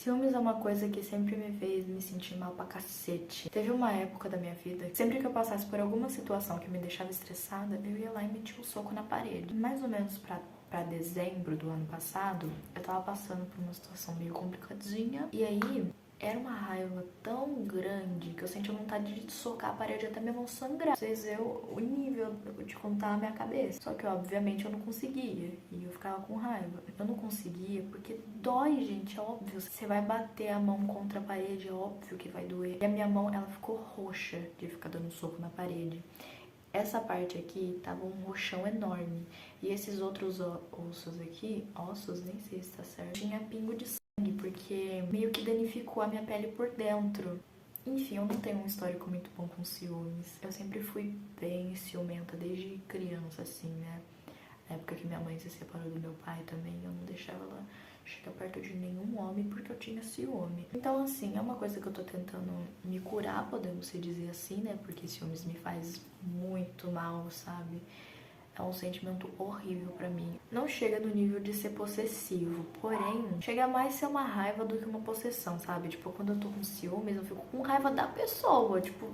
Ciúmes é uma coisa que sempre me fez me sentir mal pra cacete. Teve uma época da minha vida que sempre que eu passasse por alguma situação que me deixava estressada, eu ia lá e metia o soco na parede. Mais ou menos pra dezembro do ano passado, eu tava passando por uma situação meio complicadinha. E aí, era uma raiva tão grande que eu sentia vontade de socar a parede até minha mão sangrar. Vocês verem o nível de contar a minha cabeça. Só que, obviamente, eu não conseguia. E eu ficava com raiva. Eu não conseguia porque dói, gente, é óbvio. Você vai bater a mão contra a parede, é óbvio que vai doer. E a minha mão, ela ficou roxa de ficar dando soco na parede. Essa parte aqui tava um roxão enorme. E esses outros ossos aqui, nem sei se tá certo, tinha pingo de sangue, porque meio que danificou a minha pele por dentro. Enfim, eu não tenho um histórico muito bom com ciúmes. Eu sempre fui bem ciumenta desde criança, assim, né? Na época que minha mãe se separou do meu pai também, eu não deixava ela chegar perto de nenhum homem porque eu tinha ciúme. Então, assim, é uma coisa que eu tô tentando me curar, podemos se dizer assim, né? Porque ciúmes me faz muito mal, sabe? É um sentimento horrível pra mim. Não chega no nível de ser possessivo, porém, chega mais a ser uma raiva do que uma possessão, sabe? Tipo, quando eu tô com ciúmes, eu fico com raiva da pessoa, tipo,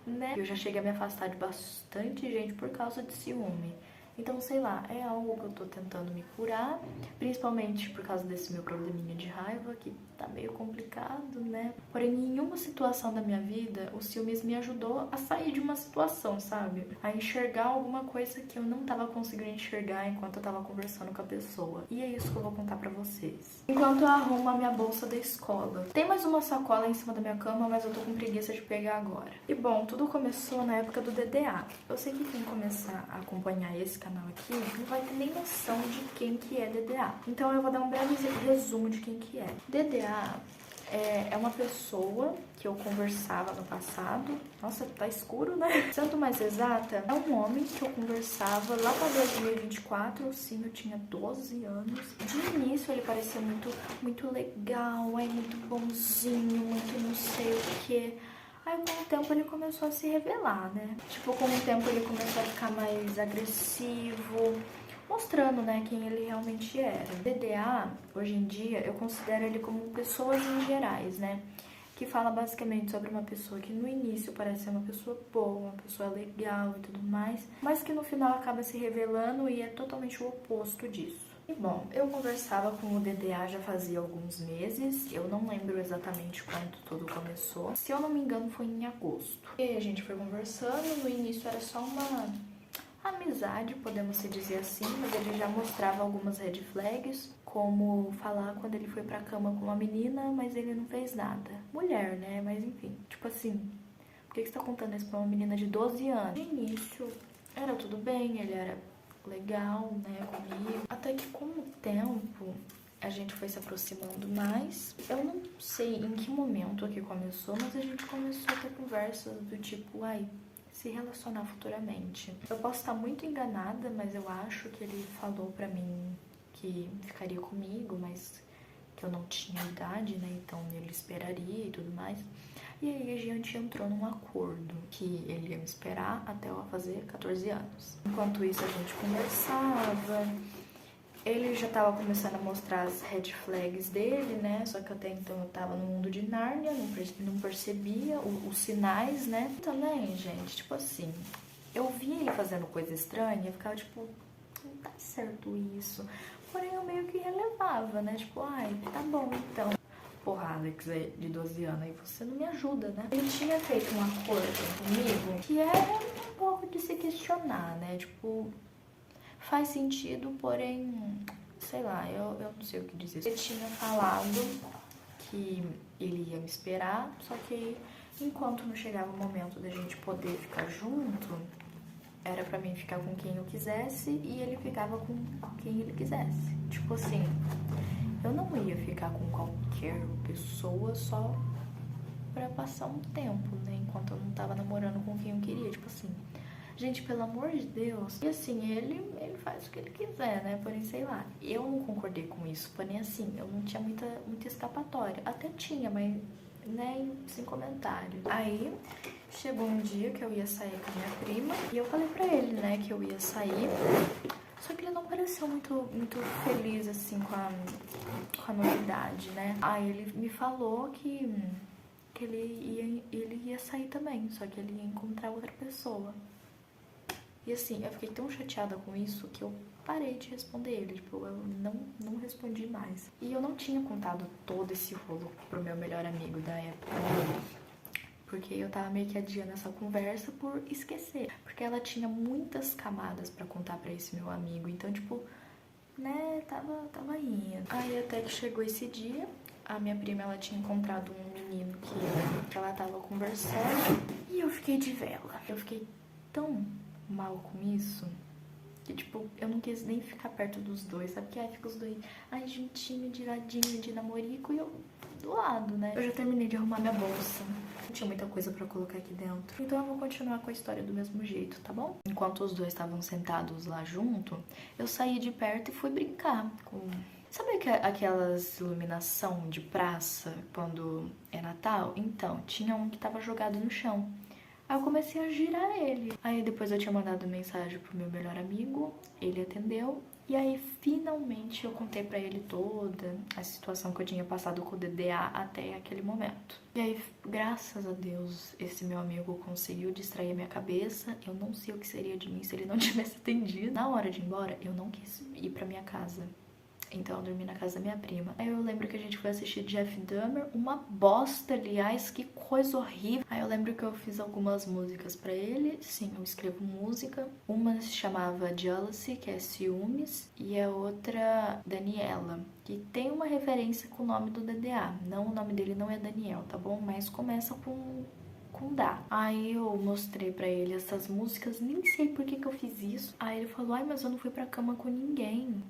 né? Eu já cheguei a me afastar de bastante gente por causa de ciúme. Então, sei lá, é algo que eu tô tentando me curar, principalmente por causa desse meu probleminha de raiva, que tá meio complicado, né? Porém, em uma situação da minha vida, o ciúmes me ajudou a sair de uma situação, sabe? A enxergar alguma coisa que eu não tava conseguindo enxergar enquanto eu tava conversando com a pessoa. E é isso que eu vou contar pra vocês. Enquanto eu arrumo a minha bolsa da escola. Tem mais uma sacola em cima da minha cama, mas eu tô com preguiça de pegar agora. E bom, tudo começou na época do DDA. Eu sei que quem começar a acompanhar esse canal aqui não vai ter nem noção de quem que é DDA. Então eu vou dar um breve resumo de quem que é. DDA é uma pessoa que eu conversava no passado. Nossa, tá escuro, né? Sendo mais exata, é um homem que eu conversava lá pra 2024. Sim, eu tinha 12 anos. De início ele parecia muito legal, muito bonzinho, muito não sei o que. Aí com o tempo ele começou a se revelar, né? Tipo, com o tempo ele começou a ficar mais agressivo, mostrando, né, quem ele realmente era. DDA, hoje em dia, eu considero ele como pessoas em gerais, né? Que fala basicamente sobre uma pessoa que no início parece ser uma pessoa boa, uma pessoa legal e tudo mais, mas que no final acaba se revelando e é totalmente o oposto disso. E bom, eu conversava com o DDA já fazia alguns meses, eu não lembro exatamente quando tudo começou. Se eu não me engano, foi em agosto. E a gente foi conversando, no início era só uma amizade, podemos se dizer assim, mas ele já mostrava algumas red flags, como falar quando ele foi pra cama com uma menina, mas ele não fez nada. Mulher, né? Mas enfim, tipo assim, por que você tá contando isso pra uma menina de 12 anos? No início, era tudo bem, ele era legal, né, comigo. Até que com o tempo a gente foi se aproximando mais. Eu não sei em que momento aqui começou, mas a gente começou a ter conversas do tipo, se relacionar futuramente. Eu posso estar muito enganada, mas eu acho que ele falou pra mim que ficaria comigo, mas que eu não tinha idade, né, então ele esperaria e tudo mais. E aí a gente entrou num acordo que ele ia me esperar até eu fazer 14 anos. Enquanto isso a gente conversava, ele já tava começando a mostrar as red flags dele, né? Só que até então eu tava no mundo de Nárnia, não percebia os sinais, né? Também, gente, tipo assim, eu via ele fazendo coisa estranha, eu ficava tipo, não tá certo isso. Porém eu meio que relevava, né? Tipo, tá bom então. Porra, Alex é de 12 anos, aí você não me ajuda, né? Ele tinha feito um acordo comigo que era um pouco de se questionar, né? Tipo, faz sentido, porém, sei lá, eu não sei o que dizer. Ele tinha falado que ele ia me esperar, só que enquanto não chegava o momento da gente poder ficar junto, era pra mim ficar com quem eu quisesse e ele ficava com quem ele quisesse. Tipo assim, eu não ia ficar com qualquer pessoa só pra passar um tempo, né? Enquanto eu não tava namorando com quem eu queria. Tipo assim, gente, pelo amor de Deus. E assim, ele faz o que ele quiser, né? Porém, sei lá, eu não concordei com isso. Porém, assim, eu não tinha muita escapatória. Até tinha, mas, né, sem comentário. Aí, chegou um dia que eu ia sair com a minha prima e eu falei pra ele, né, que eu ia sair. Só que ele não pareceu muito feliz, assim, com a novidade, né? Aí ele me falou que ele ia sair também, só que ele ia encontrar outra pessoa. E assim, eu fiquei tão chateada com isso que eu parei de responder ele. Tipo, eu não respondi mais. E eu não tinha contado todo esse rolo pro meu melhor amigo da época, né? Porque eu tava meio que adiando essa conversa por esquecer. Porque ela tinha muitas camadas pra contar pra esse meu amigo. Então, tipo, né, tava indo. Aí até que chegou esse dia, a minha prima, ela tinha encontrado um menino que ela tava conversando. E eu fiquei de vela. Eu fiquei tão mal com isso que, tipo, eu não quis nem ficar perto dos dois, sabe? Porque aí fica os dois, ai, juntinho, de ladinho, de namorico, e eu do lado, né? Eu já terminei de arrumar minha bolsa. Não tinha muita coisa pra colocar aqui dentro. Então eu vou continuar com a história do mesmo jeito, tá bom? Enquanto os dois estavam sentados lá junto, eu saí de perto e fui brincar com... Sabe aquelas iluminação de praça quando é Natal? Então, tinha um que tava jogado no chão. Aí eu comecei a girar ele. Aí depois eu tinha mandado mensagem pro meu melhor amigo, ele atendeu. E aí finalmente eu contei pra ele toda a situação que eu tinha passado com o DDA até aquele momento. E aí, graças a Deus, esse meu amigo conseguiu distrair a minha cabeça. Eu não sei o que seria de mim se ele não tivesse atendido. Na hora de ir embora, eu não quis ir pra minha casa. Então eu dormi na casa da minha prima. Aí eu lembro que a gente foi assistir Jeff Dahmer, uma bosta, aliás, que coisa horrível. Aí eu lembro que eu fiz algumas músicas pra ele. Sim, eu escrevo música. Uma se chamava Jealousy, que é ciúmes, e a outra Daniela, que tem uma referência com o nome do DDA. Não, o nome dele não é Daniel, tá bom? Mas começa com Dá. Aí eu mostrei pra ele essas músicas, nem sei por que eu fiz isso. Aí ele falou, ai, mas eu não fui pra cama com ninguém.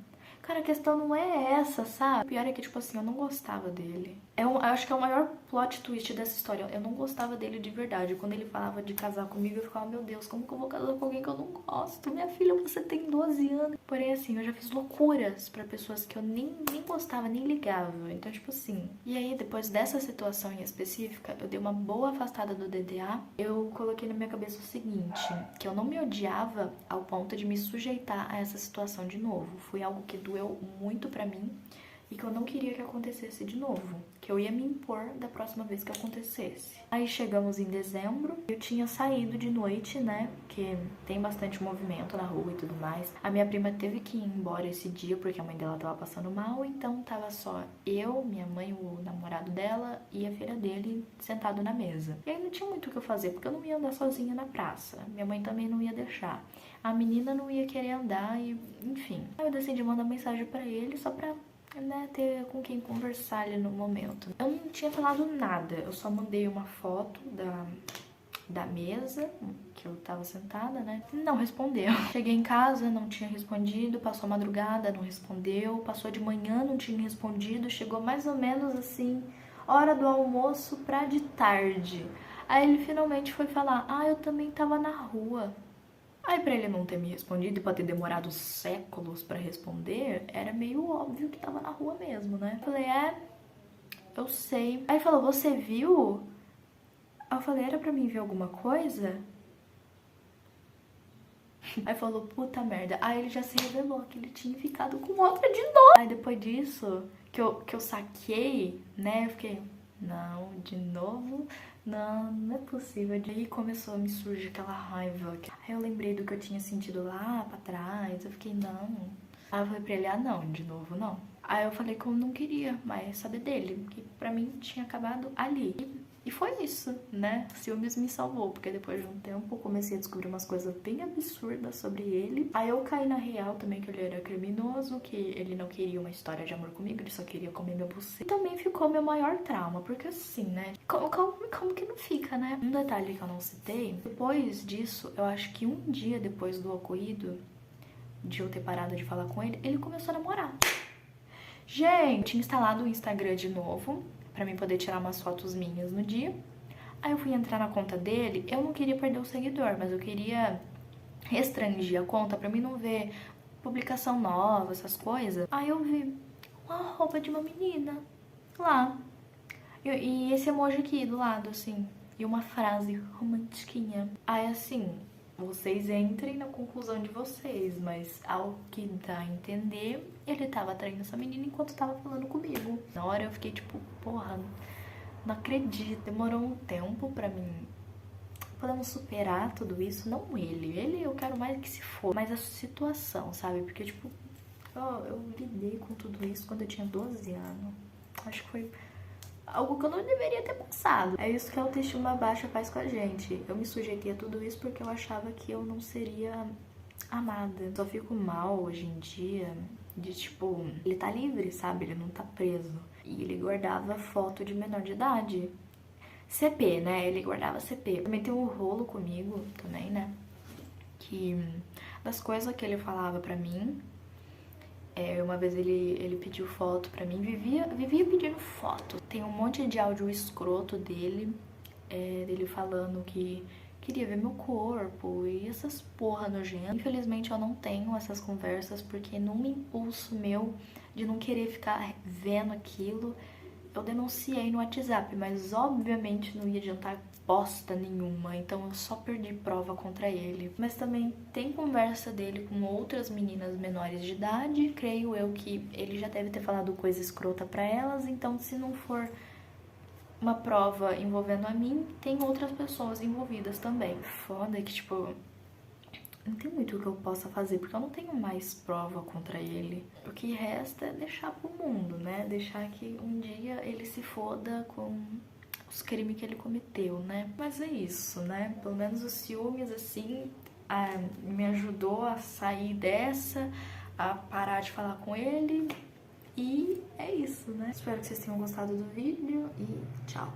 Cara, a questão não é essa, sabe? O pior é que, tipo assim, eu não gostava dele. Eu acho que é o maior plot twist dessa história. Eu não gostava dele de verdade. Quando ele falava de casar comigo, eu ficava, meu Deus, como que eu vou casar com alguém que eu não gosto? Minha filha, você tem 12 anos. Porém, assim, eu já fiz loucuras pra pessoas que eu nem gostava, nem ligava. Então, tipo assim... E aí, depois dessa situação em específica, eu dei uma boa afastada do DDA. Eu coloquei na minha cabeça o seguinte, que eu não me odiava ao ponto de me sujeitar a essa situação de novo. Foi algo que doeu muito pra mim e que eu não queria que acontecesse de novo, que eu ia me impor da próxima vez que acontecesse. Aí chegamos em dezembro, eu tinha saído de noite, né, porque tem bastante movimento na rua e tudo mais. A minha prima teve que ir embora esse dia porque a mãe dela tava passando mal, então tava só eu, minha mãe, o namorado dela e a filha dele sentado na mesa. E aí não tinha muito o que eu fazer, porque eu não ia andar sozinha na praça, minha mãe também não ia deixar. A menina não ia querer andar e, enfim. Aí eu decidi mandar mensagem pra ele só pra, né, ter com quem conversar ali no momento. Eu não tinha falado nada, eu só mandei uma foto da mesa que eu tava sentada, né? Não respondeu. Cheguei em casa, não tinha respondido, passou a madrugada, não respondeu, passou de manhã, não tinha respondido, chegou mais ou menos assim, hora do almoço pra de tarde. Aí ele finalmente foi falar, ah, eu também tava na rua. Aí pra ele não ter me respondido e pra ter demorado séculos pra responder, era meio óbvio que tava na rua mesmo, né? Eu falei, eu sei. Aí ele falou, você viu? Aí eu falei, era pra mim ver alguma coisa? Aí falou, puta merda. Aí ele já se revelou que ele tinha ficado com outra de novo. Aí depois disso, que eu saquei, né, eu fiquei, não, de novo... Não é possível. Daí começou a me surgir aquela raiva. Aí eu lembrei do que eu tinha sentido lá pra trás. Eu fiquei, não. Aí eu falei pra ele, não, de novo não. Aí eu falei que eu não queria mais saber dele, que pra mim tinha acabado ali. E foi isso, né? Ciúmes me salvou, porque depois de um tempo eu comecei a descobrir umas coisas bem absurdas sobre ele. Aí eu caí na real também que ele era criminoso, que ele não queria uma história de amor comigo, ele só queria comer meu buceta. E também ficou meu maior trauma, porque assim, né? Como que não fica, né? Um detalhe que eu não citei, depois disso, eu acho que um dia depois do ocorrido, de eu ter parado de falar com ele, ele começou a namorar. Gente, tinha instalado o Instagram de novo, pra mim poder tirar umas fotos minhas no dia. Aí eu fui entrar na conta dele, eu não queria perder o seguidor, mas eu queria restringir a conta pra mim não ver publicação nova, essas coisas. Aí eu vi uma roupa de uma menina lá. E esse emoji aqui do lado, assim. E uma frase romantiquinha. Aí assim, vocês entrem na conclusão de vocês, mas ao que dá a entender, ele tava traindo essa menina enquanto tava falando comigo. Na hora eu fiquei tipo, porra, não acredito. Demorou um tempo pra mim. Podemos superar tudo isso, não ele eu quero mais que se for, mas a situação, sabe? Porque, tipo, eu lidei com tudo isso quando eu tinha 12 anos. Acho que foi algo que eu não deveria ter passado. É isso que a autoestima baixa faz com a gente. Eu me sujeitei a tudo isso porque eu achava que eu não seria amada. Só fico mal hoje em dia de, tipo, ele tá livre, sabe? Ele não tá preso. E ele guardava foto de menor de idade. CP, né? Ele guardava CP. Também tem um rolo comigo também, né? Que das coisas que ele falava pra mim, uma vez ele pediu foto pra mim, vivia pedindo foto. Tem um monte de áudio escroto dele, dele falando que queria ver meu corpo e essas porra nojenta. Infelizmente eu não tenho essas conversas porque num impulso meu de não querer ficar vendo aquilo, eu denunciei no WhatsApp, mas obviamente não ia adiantar bosta nenhuma, então eu só perdi prova contra ele. Mas também tem conversa dele com outras meninas menores de idade, creio eu que ele já deve ter falado coisa escrota pra elas, então se não for uma prova envolvendo a mim, tem outras pessoas envolvidas também. Foda que, tipo, não tem muito o que eu possa fazer, porque eu não tenho mais prova contra ele. O que resta é deixar pro mundo, né? Deixar que um dia ele se foda com os crimes que ele cometeu, né? Mas é isso, né? Pelo menos os ciúmes, assim, me ajudou a sair dessa, a parar de falar com ele. E é isso, né? Espero que vocês tenham gostado do vídeo e tchau!